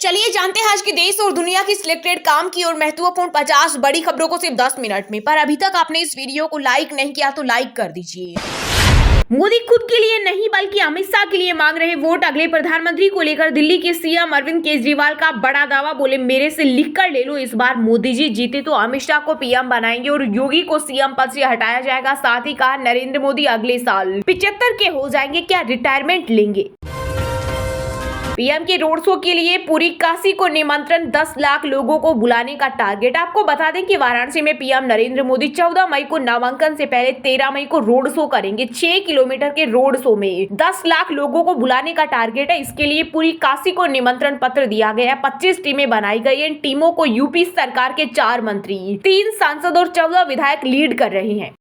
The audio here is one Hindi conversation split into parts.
चलिए जानते हैं आज के देश और दुनिया की सिलेक्टेड काम की और महत्वपूर्ण 50 बड़ी खबरों को सिर्फ 10 मिनट में। पर अभी तक आपने इस वीडियो को लाइक नहीं किया तो लाइक कर दीजिए। मोदी खुद के लिए नहीं बल्कि अमित शाह के लिए मांग रहे वोट। अगले प्रधानमंत्री को लेकर दिल्ली के सीएम अरविंद केजरीवाल का बड़ा दावा। बोले मेरे से लिख कर ले लो, इस बार मोदी जी जीते तो अमित शाह को पीएम बनाएंगे और योगी को सीएम पद से हटाया जाएगा। साथ ही कहा नरेंद्र मोदी अगले साल 75 के हो जाएंगे, क्या रिटायरमेंट लेंगे। पीएम के रोड शो के लिए पूरी काशी को निमंत्रण, 10 लाख लोगों को बुलाने का टारगेट। आपको बता दें कि वाराणसी में पीएम नरेंद्र मोदी 14 मई को नामांकन से पहले 13 मई को रोड शो करेंगे। 6 किलोमीटर के रोड शो में 10 लाख लोगों को बुलाने का टारगेट है। इसके लिए पूरी काशी को निमंत्रण पत्र दिया गया है। 25 टीमें बनाई गई हैं। इन टीमों को यूपी सरकार के 4 मंत्री, 3 सांसद और 14 विधायक लीड कर रहे हैं।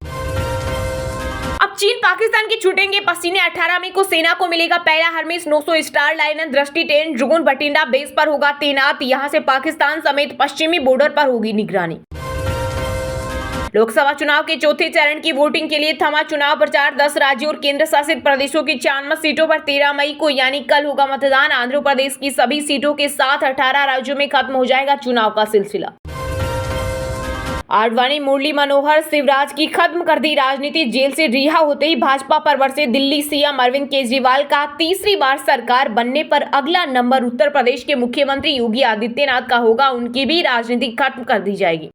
अब चीन पाकिस्तान के छूटेंगे पसीने। 18 मई को सेना को मिलेगा पहला हरमेस 900 स्टार लाइनर दृष्टि 10 ड्रोन बठिंडा बेस पर होगा तैनात। यहां से पाकिस्तान समेत पश्चिमी बॉर्डर पर होगी निगरानी। लोकसभा चुनाव के चौथे चरण की वोटिंग के लिए थमा चुनाव प्रचार। 10 राज्यों और केंद्र शासित प्रदेशों की 94 सीटों पर 13 मई को यानी कल होगा मतदान। आंध्र प्रदेश की सभी सीटों के साथ 18 राज्यों में खत्म हो जाएगा चुनाव का सिलसिला। आडवाणी, मुरली मनोहर, शिवराज की खत्म कर दी राजनीति। जेल से रिहा होते ही भाजपा पर बरसे दिल्ली सीएम अरविंद केजरीवाल का। तीसरी बार सरकार बनने पर अगला नंबर उत्तर प्रदेश के मुख्यमंत्री योगी आदित्यनाथ का होगा। उनकी भी राजनीति खत्म कर दी जाएगी।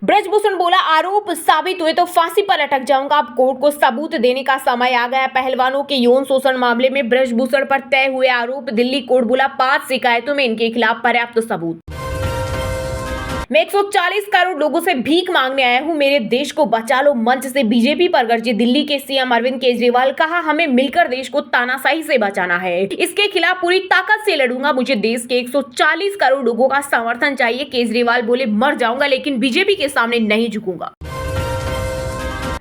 ब्रजभूषण बोला आरोप साबित हुए तो फांसी पर अटक जाऊंगा। अब कोर्ट को सबूत देने का समय आ गया। पहलवानों के यौन शोषण मामले में ब्रजभूषण पर तय हुए आरोप। दिल्ली कोर्ट बोला 5 शिकायतों में इनके खिलाफ पर्याप्त सबूत। मैं 140 करोड़ लोगों से भीख मांगने आया हूं, मेरे देश को बचा लो। मंच से बीजेपी पर गरजे दिल्ली के सीएम अरविंद केजरीवाल। कहा हमें मिलकर देश को तानाशाही से बचाना है, इसके खिलाफ पूरी ताकत से लड़ूंगा। मुझे देश के 140 करोड़ लोगों का समर्थन चाहिए। केजरीवाल बोले मर जाऊंगा लेकिन बीजेपी के सामने नहीं झुकूंगा।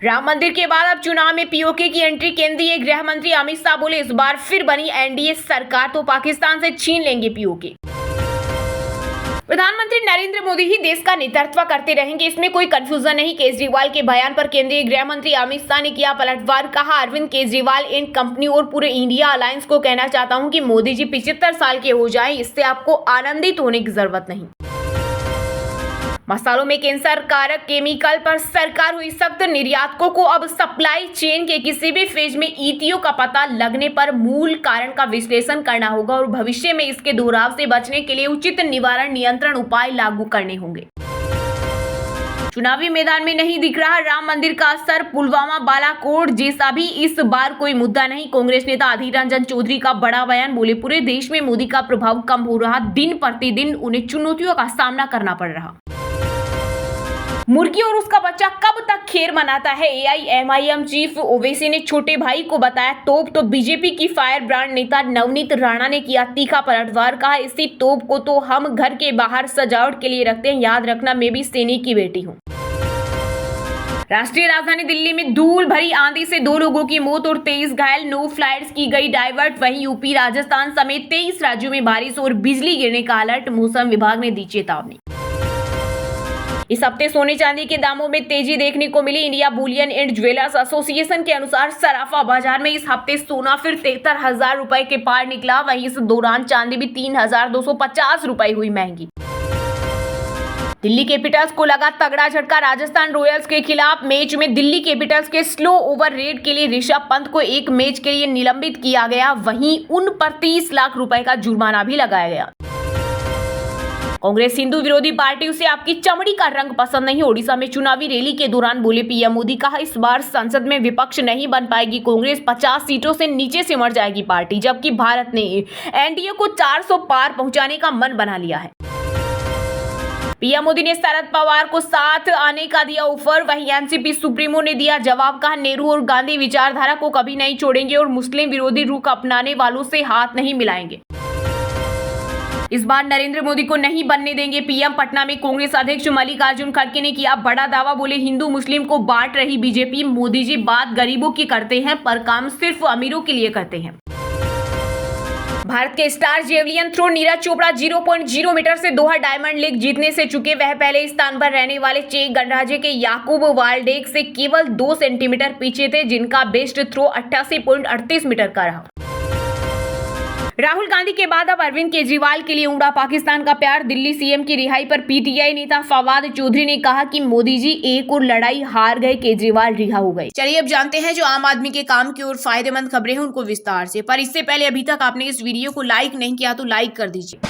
राम मंदिर के बाद अब चुनाव में पीओके की एंट्री। केंद्रीय गृह मंत्री अमित शाह बोले इस बार फिर बनी एनडीए सरकार तो पाकिस्तान से छीन लेंगे पीओके। प्रधानमंत्री नरेंद्र मोदी ही देश का नेतृत्व करते रहेंगे, इसमें कोई कंफ्यूजन नहीं। केजरीवाल के बयान पर केंद्रीय गृह मंत्री अमित शाह ने किया पलटवार। कहा अरविंद केजरीवाल एंड कंपनी और पूरे इंडिया अलायंस को कहना चाहता हूं कि मोदी जी 75 साल के हो जाएं, इससे आपको आनंदित होने की जरूरत नहीं। मसालों में कैंसर कारक केमिकल पर सरकार हुई सख्त। निर्यातकों को अब सप्लाई चेन के किसी भी फेज में ईटीओ का पता लगने पर मूल कारण का विश्लेषण करना होगा और भविष्य में इसके दोहराव से बचने के लिए उचित निवारण नियंत्रण उपाय लागू करने होंगे। चुनावी मैदान में नहीं दिख रहा राम मंदिर का असर। पुलवामा, बालाकोट जैसा भी इस बार कोई मुद्दा नहीं। कांग्रेस नेता अधीर रंजन चौधरी का बड़ा बयान। बोले पूरे देश में मोदी का प्रभाव कम हो रहा, दिन प्रतिदिन उन्हें चुनौतियों का सामना करना पड़ रहा। मुर्गी और उसका बच्चा कब तक खैर मनाता है। एआईएमआईएम चीफ ओवैसी ने छोटे भाई को बताया तोप, तो बीजेपी की फायर ब्रांड नेता नवनीत राणा ने किया तीखा पलटवार। कहा इसी तोप को तो हम घर के बाहर सजावट के लिए रखते हैं, याद रखना मैं भी सैनिक की बेटी हूँ। राष्ट्रीय राजधानी दिल्ली में धूल भरी आंधी से 2 लोगों की मौत और 23 घायल। 9 फ्लाइट्स की गई डाइवर्ट। वहीं यूपी, राजस्थान समेत 23 राज्यों में बारिश और बिजली गिरने का अलर्ट। मौसम विभाग ने दी चेतावनी। इस हफ्ते सोने चांदी के दामों में तेजी देखने को मिली। India bullion and jewellers association के अनुसार सराफा बाजार में इस हफ्ते सोना फिर 73,000 रुपए के पार निकला। वहीं इस दौरान चांदी भी 3,250 रुपए हुई महंगी। दिल्ली कैपिटल्स को लगा तगड़ा झटका राजस्थान रॉयल्स के खिलाफ। मैच में दिल्ली कैपिटल्स के स्लो ओवर रेट के लिए ऋषभ पंत को एक मैच के लिए निलंबित किया गया। वहीं उन पर 30 लाख रुपए का जुर्माना भी लगाया गया। कांग्रेस हिंदू विरोधी पार्टी, उसे आपकी चमड़ी का रंग पसंद नहीं। ओडिशा में चुनावी रैली के दौरान बोले पीएम मोदी। कहा इस बार संसद में विपक्ष नहीं बन पाएगी कांग्रेस, 50 सीटों से नीचे सिमट जाएगी पार्टी। जबकि भारत ने एनडीए को 400 पार पहुंचाने का मन बना लिया है। पीएम मोदी ने शरद पवार को साथ आने का दिया ऑफर। वहीं एनसीपी सुप्रीमो ने दिया जवाब। कहा नेहरू और गांधी विचारधारा को कभी नहीं छोड़ेंगे और मुस्लिम विरोधी रुख अपनाने वालों से हाथ नहीं मिलाएंगे। इस बार नरेंद्र मोदी को नहीं बनने देंगे पीएम। पटना में कांग्रेस अध्यक्ष मल्लिकार्जुन खड़गे ने किया बड़ा दावा। बोले हिंदू मुस्लिम को बांट रही बीजेपी। मोदी जी बात गरीबों की करते हैं पर काम सिर्फ अमीरों के लिए करते हैं। भारत के star javelin throw Neeraj Chopra 0.0 metre से दोहा डायमंड लीग जीतने से चुके। वह पहले स्थान पर रहने वाले चेक गणराज्य के याकूब वाल्डेक से केवल 2 सेंटीमीटर पीछे थे, जिनका बेस्ट थ्रो 88.38 मीटर का रहा। राहुल गांधी के बाद अब अरविंद केजरीवाल के लिए उमड़ा पाकिस्तान का प्यार। दिल्ली सीएम की रिहाई पर पीटीआई नेता फवाद चौधरी ने कहा कि मोदी जी एक और लड़ाई हार गए, केजरीवाल रिहा हो गए। चलिए अब जानते हैं जो आम आदमी के काम की और फायदेमंद खबरें हैं उनको विस्तार से। पर इससे पहले अभी तक आपने इस वीडियो को लाइक नहीं किया तो लाइक कर दीजिए।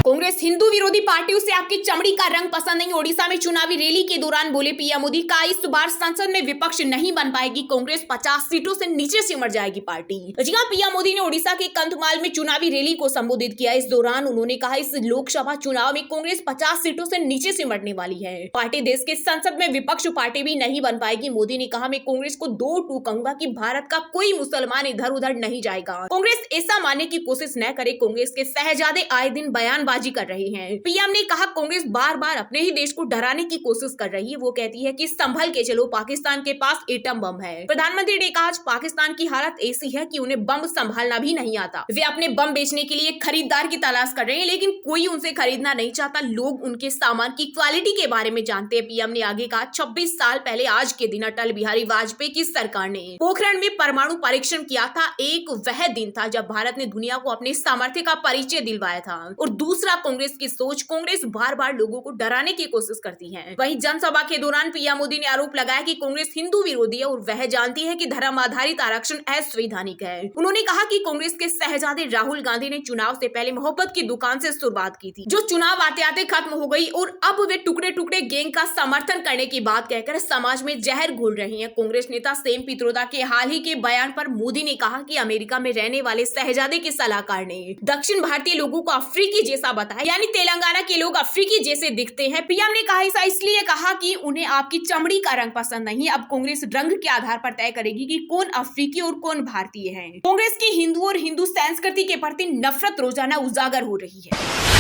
कांग्रेस हिंदू विरोधी पार्टियों से आपकी चमड़ी का रंग पसंद नहीं। ओडिशा में चुनावी रैली के दौरान बोले पीएम मोदी का इस बार संसद में विपक्ष नहीं बन पाएगी, कांग्रेस 50 सीटों से नीचे सिमट जाएगी पार्टी। जी हां, पीएम मोदी ने ओडिशा के कंधमाल में चुनावी रैली को संबोधित किया। इस दौरान उन्होंने कहा इस लोकसभा चुनाव में कांग्रेस 50 सीटों से नीचे सिमटने वाली है। पार्टी देश के संसद में विपक्ष पार्टी भी नहीं बन पाएगी। मोदी ने कहा मैं कांग्रेस को 2-2 कहूंगा कि भारत का कोई मुसलमान इधर उधर नहीं जाएगा। कांग्रेस ऐसा मानने की कोशिश न करे। कांग्रेस के शहजादे आए दिन बयानबाजी कर रहे हैं। पीएम ने कहा कांग्रेस बार बार अपने ही देश को डराने की कोशिश कर रही है। वो कहती है कि संभल के चलो, पाकिस्तान के पास एटम बम है। प्रधानमंत्री ने कहा आज पाकिस्तान की हालत ऐसी है कि उन्हें बम संभालना भी नहीं आता। वे अपने बम बेचने के लिए खरीदार की तलाश कर रहे हैं, लेकिन कोई उनसे खरीदना नहीं चाहता। लोग उनके सामान की क्वालिटी के बारे में जानते हैं। पीएम ने आगे कहा 26 साल पहले आज के दिन अटल बिहारी वाजपेयी की सरकार ने पोखरण में परमाणु परीक्षण किया था। एक वह दिन था जब भारत ने दुनिया को अपने सामर्थ्य का परिचय दिलवाया था। और दूसरा कांग्रेस की सोच, कांग्रेस बार बार लोगों को डराने की कोशिश करती है। वहीं जनसभा के दौरान पीएम मोदी ने आरोप लगाया कि कांग्रेस हिंदू विरोधी है और वह जानती है कि धर्म आधारित आरक्षण असंवैधानिक है। उन्होंने कहा कि कांग्रेस के शहजादे राहुल गांधी ने चुनाव से पहले मोहब्बत की दुकान से शुरुआत की थी, जो चुनाव आते आते खत्म हो गई और अब वे टुकड़े टुकड़े गैंग का समर्थन करने की बात कहकर समाज में जहर घोल रही है। कांग्रेस नेता सेम पित्रोदा के हाल ही के बयान पर मोदी ने कहा कि अमेरिका में रहने वाले शहजादे के सलाहकार ने दक्षिण भारतीय लोगों को अफ्रीकी जैसा बताया, यानी तेलंगाना के लोग अफ्रीकी जैसे दिखते हैं। पीएम ने कहा ऐसा इसलिए कहा कि उन्हें आपकी चमड़ी का रंग पसंद नहीं। अब कांग्रेस रंग के आधार पर तय करेगी कि कौन अफ्रीकी और कौन भारतीय है। कांग्रेस की हिंदू और हिंदू संस्कृति के प्रति नफरत रोजाना उजागर हो रही है।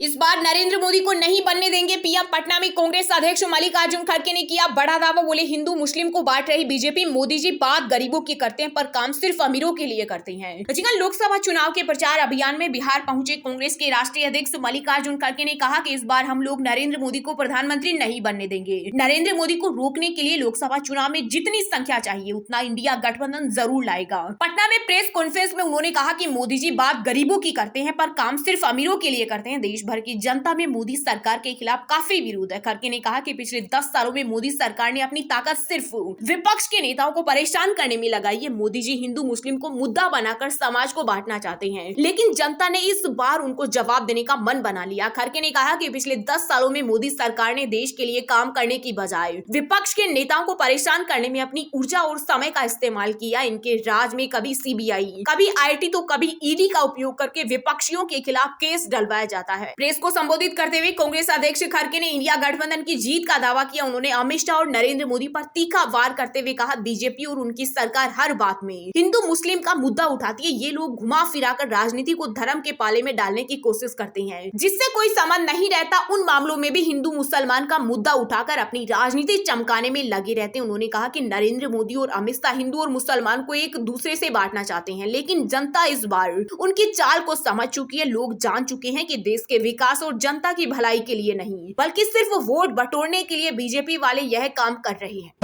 इस बार नरेंद्र मोदी को नहीं बनने देंगे पीएम। पटना में कांग्रेस अध्यक्ष मल्लिकार्जुन खड़गे ने किया बड़ा दावा। बोले हिंदू मुस्लिम को बांट रही बीजेपी, मोदी जी बात गरीबों की करते हैं पर काम सिर्फ अमीरों के लिए करते हैं। लोकसभा चुनाव के प्रचार अभियान में बिहार पहुंचे कांग्रेस के राष्ट्रीय अध्यक्ष मल्लिकार्जुन खड़गे ने कहा कि इस बार हम लोग नरेंद्र मोदी को प्रधानमंत्री नहीं बनने देंगे। नरेंद्र मोदी को रोकने के लिए लोकसभा चुनाव में जितनी संख्या चाहिए उतना इंडिया गठबंधन जरूर लाएगा। पटना में प्रेस कॉन्फ्रेंस में उन्होंने कहा कि मोदी जी बात गरीबों की करते हैं पर काम सिर्फ अमीरों के लिए करते हैं। देश भर की जनता में मोदी सरकार के खिलाफ काफी विरोध है। खड़गे ने कहा कि पिछले 10 सालों में मोदी सरकार ने अपनी ताकत सिर्फ विपक्ष के नेताओं को परेशान करने में लगाई है। मोदी जी हिंदू मुस्लिम को मुद्दा बनाकर समाज को बांटना चाहते हैं, लेकिन जनता ने इस बार उनको जवाब देने का मन बना लिया। खड़गे ने कहा कि पिछले 10 सालों में मोदी सरकार ने देश के लिए काम करने की बजाय विपक्ष के नेताओं को परेशान करने में अपनी ऊर्जा और समय का इस्तेमाल किया। इनके राज में कभी सीबीआई, कभी आईटी तो कभी ईडी का उपयोग करके विपक्षियों के खिलाफ केस डलवाया जाता है। प्रेस को संबोधित करते हुए कांग्रेस अध्यक्ष खड़गे ने इंडिया गठबंधन की जीत का दावा किया। उन्होंने अमित शाह और नरेंद्र मोदी पर तीखा वार करते हुए कहा बीजेपी और उनकी सरकार हर बात में हिंदू मुस्लिम का मुद्दा उठाती है। ये लोग घुमा फिरा कर राजनीति को धर्म के पाले में डालने की कोशिश करते हैं, जिससे कोई संबंध नहीं रहता। उन मामलों में भी हिंदू मुसलमान का मुद्दा उठाकर अपनी राजनीति चमकाने में लगे रहते हैं। उन्होंने कहा कि नरेंद्र मोदी और अमित शाह हिंदू और मुसलमान को एक दूसरे से बांटना चाहते हैं, लेकिन जनता इस बार उनकी चाल को समझ चुकी है। लोग जान चुके हैं कि देश के विकास और जनता की भलाई के लिए नहीं बल्कि सिर्फ वोट बटोरने के लिए बीजेपी वाले यह काम कर रहे हैं।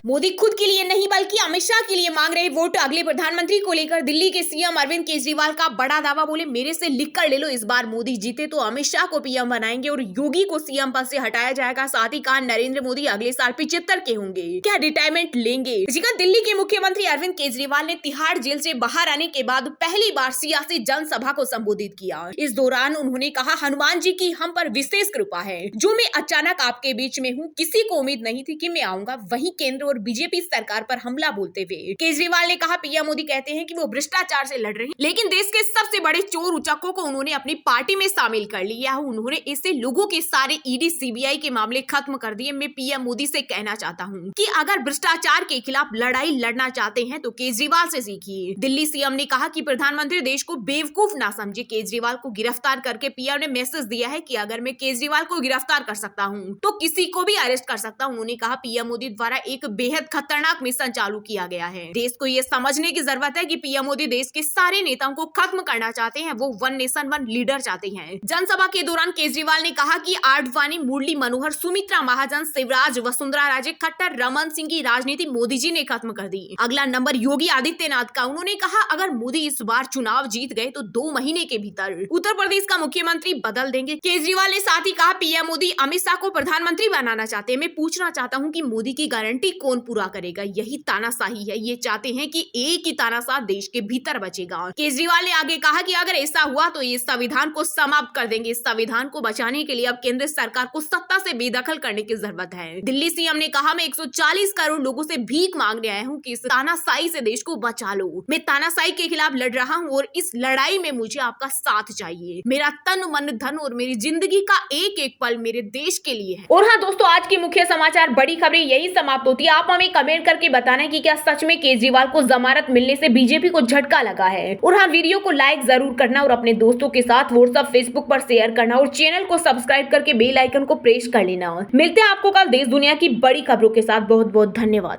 मोदी खुद के लिए नहीं बल्कि अमित शाह के लिए मांग रहे वोट। अगले प्रधानमंत्री को लेकर दिल्ली के सीएम अरविंद केजरीवाल का बड़ा दावा। बोले मेरे से लिख कर ले लो, इस बार मोदी जीते तो अमित शाह को पीएम बनाएंगे और योगी को सीएम पद से हटाया जाएगा। साथ ही कहा नरेंद्र मोदी अगले साल 75 के होंगे, क्या रिटायरमेंट लेंगे। दिल्ली के मुख्यमंत्री अरविंद केजरीवाल ने तिहाड़ जेल से बाहर आने के बाद पहली बार सियासी जनसभा को संबोधित किया। इस दौरान उन्होंने कहा हनुमान जी की हम पर विशेष कृपा है जो मैं अचानक आपके बीच में हूँ। किसी को उम्मीद नहीं थी कि मैं आऊंगा। वहीं केंद्र और बीजेपी सरकार पर हमला बोलते हुए केजरीवाल ने कहा पीएम मोदी कहते हैं कि वो भ्रष्टाचार से लड़ रहे हैं, लेकिन देश के सबसे बड़े चोर उचक्कों को उन्होंने अपनी पार्टी में शामिल कर लिया है। उन्होंने ऐसे लोगों के सारे ईडी सीबीआई के मामले खत्म कर दिए। मैं पीएम मोदी से कहना चाहता हूँ कि अगर भ्रष्टाचार के खिलाफ लड़ाई लड़ना चाहते हैं तो केजरीवाल से सीखिए। दिल्ली सीएम ने कहा कि प्रधानमंत्री देश को बेवकूफ ना समझे। केजरीवाल को गिरफ्तार करके पीएम ने मैसेज दिया है कि अगर मैं केजरीवाल को गिरफ्तार कर सकता हूँ तो किसी को भी अरेस्ट कर सकता हूँ। उन्होंने कहा पीएम मोदी द्वारा एक बेहद खतरनाक मिशन चालू किया गया है। देश को ये समझने की जरूरत है कि पीएम मोदी देश के सारे नेताओं को खत्म करना चाहते हैं। वो वन नेशन वन लीडर चाहते हैं। जनसभा के दौरान केजरीवाल ने कहा कि आडवाणी, मुरली मनोहर, सुमित्रा महाजन, शिवराज, वसुंधरा राजे, खट्टर, रमन सिंह की राजनीति मोदी जी ने खत्म कर दी। अगला नंबर योगी आदित्यनाथ का। उन्होंने कहा अगर मोदी इस बार चुनाव जीत गए तो 2 महीने के भीतर उत्तर प्रदेश का मुख्यमंत्री बदल देंगे। केजरीवाल ने साथ ही कहा पीएम मोदी अमित शाह को प्रधानमंत्री बनाना चाहते हैं। मैं पूछना चाहता हूं कि मोदी की गारंटी कौन पूरा करेगा? यही तानाशाही है। ये चाहते हैं कि एक ही तानाशाह देश के भीतर बचेगा। केजरीवाल ने आगे कहा कि अगर ऐसा हुआ तो इस संविधान को समाप्त कर देंगे। इस संविधान को बचाने के लिए अब केंद्र सरकार को सत्ता से बेदखल करने की जरूरत है। दिल्ली सीएम ने कहा मैं 140 करोड़ लोगों से भीख मांगने आया हूं कि इस तानाशाही से देश को बचा लो। मैं तानाशाही के खिलाफ लड़ रहा हूं और इस लड़ाई में मुझे आपका साथ चाहिए। मेरा तन, मन, धन और मेरी जिंदगी का एक एक पल मेरे देश के लिए है। और हाँ दोस्तों, आज की मुख्य समाचार बड़ी खबरें यही समाप्त होती है। आप हमें कमेंट करके बताना कि क्या सच में केजरीवाल को जमानत मिलने से बीजेपी को झटका लगा है। और हाँ, वीडियो को लाइक जरूर करना और अपने दोस्तों के साथ व्हाट्सएप, फेसबुक पर शेयर करना और चैनल को सब्सक्राइब करके बेल आइकन को प्रेस कर लेना। मिलते हैं आपको कल देश दुनिया की बड़ी खबरों के साथ। बहुत बहुत धन्यवाद।